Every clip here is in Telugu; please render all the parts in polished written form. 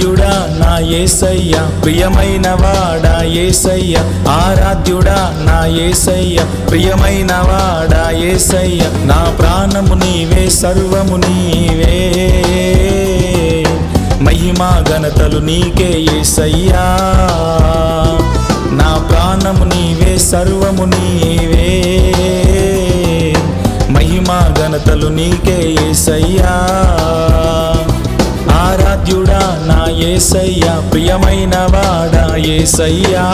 ఆరాధ్యుడా నా యేసయ్య, ప్రియమైన వాడా యేసయ్య, ఆరాధ్యుడా నా యేసయ్య, ప్రియమైన వాడా యేసయ్య, నా ప్రాణము నీవే సర్వము నీవే, మహిమా ఘనతలు నీకే యేసయ్యా, నా ప్రాణము నీవే సర్వము నీవే, మహిమా ఘనతలు నీకే యేసయ్యా, ఆరాధ్యుడా నా యేసయ్య, ప్రియమైన వాడా యేసయ్యా.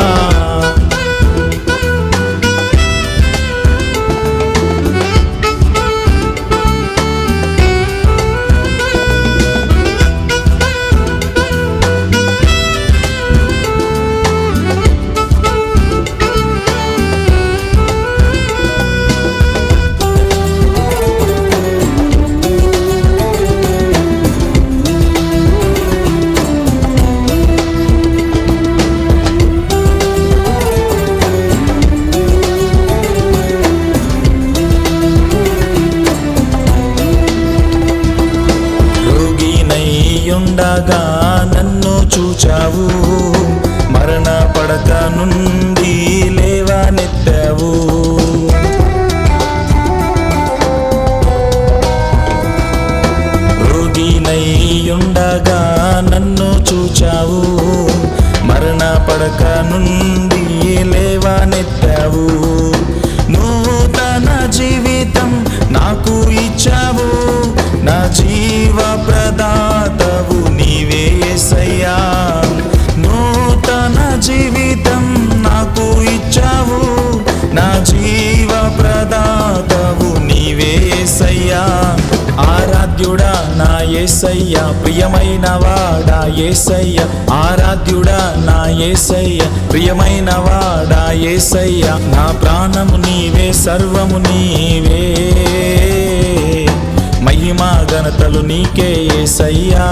ఉండగా నన్ను చూచావు, మరణ పడక నుండి లేవనెత్తావు, రోగినై ఉండగా నన్ను చూచావు, మరణ పడక నుండి లేవనెత్తావు, నూతన జీవితం నాకు ఇచ్చావు, నా జీవ ప్రదాతవు నీవే యేసయ్యా, నూతన జీవితం నాకు ఇచ్చావు, నా జీవ ప్రదాతవు నీవే యేసయ్యా, ఆరాధ్యుడా నా యేసయ్య, ప్రియమైన వాడా యేసయ్య, ఆరాధ్యుడా నా యేసయ్య, ప్రియమైన వాడా యేసయ్య, నా ప్రాణము నీవే సర్వము నీవే, మహిమా ఘనతలు నీకే యేసయ్యా.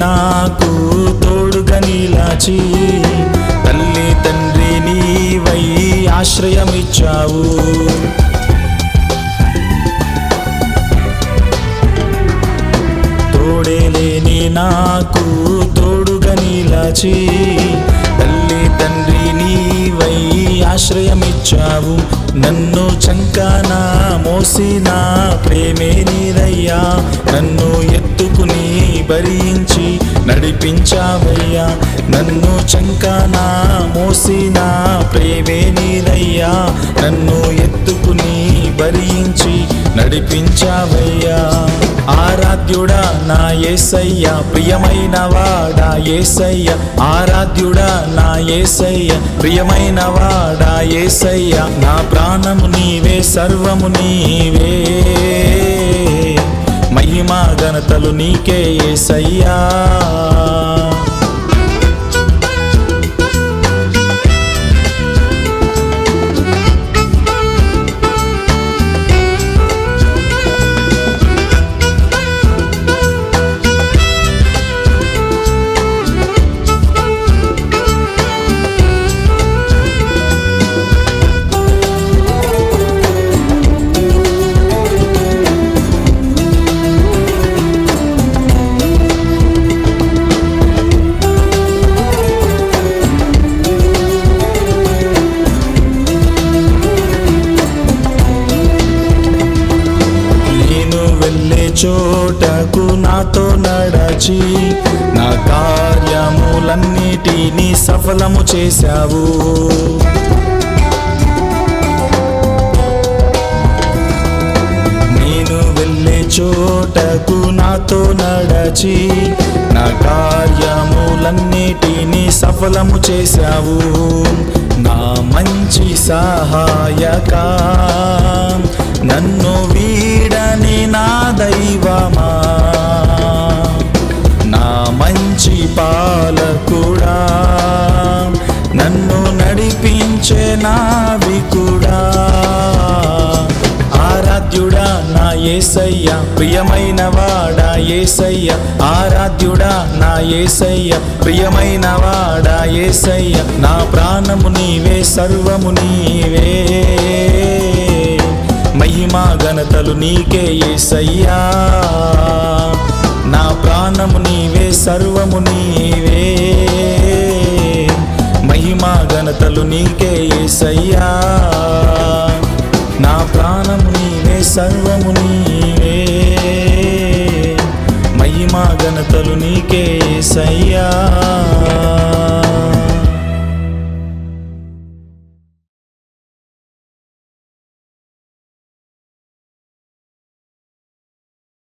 నాకు తోడుగా నిలిచి తల్లి తండ్రి నీవై ఆశ్రయమిచ్చావు, తోడే లేని నాకు తోడుగా నిలిచి తల్లి తండ్రి నీవై ఆశ్రయమిచ్చావు, నన్ను చంకాన మోసిన ప్రేమే నీదయ్యా, నన్ను ఎత్తుకుని భరించి నడిపించావయ్యా, నన్ను చంకాన మోసిన ప్రేమే నీదయ్యా, నన్ను ఎత్తుకుని భరించి నడిపించావయ్యా, ఆరాధ్యుడా నా యేసయ్య, ప్రియమైన వాడా యేసయ్య, ఆరాధ్యుడా నా యేసయ్య, ప్రియమైన వాడా యేసయ్య, నా ప్రాణము నీవే సర్వము నీవే, మహిమా ఘనతలు నీకే యేసయ్యా. చోటకు నాతో నడచి నా కార్యములన్నిటినీ సఫలము చేశావు, నేను వెళ్ళే చోటకు నాతో నడచి నా కార్యములన్నిటినీ ఇంటిని సఫలము చేశావు. నా మంచి సహాయక, నన్ను వీడని నా దైవమా, నా మంచి పాలకుడా, నన్ను నడిపించే నావికుడా. ఆరాధ్యుడా నా యేసయ్య, ప్రియమైన వాడా యేసయ్య, ఆరాధ్యుడా నా యేసయ్య, ప్రియమైన వాడా యేసయ్య. నా ప్రాణము నీవే, సర్వము నీవే, మహిమా ఘనతలు నీకే యేసయ్యా. నా ప్రాణము నీవే, సర్వము నీవే, మహిమా ఘనతలు నీకే యేసయ్యా. నా ప్రాణము నీవే, సర్వము నీవే, మహిమా ఘనతలు నీకే యేసయ్యా.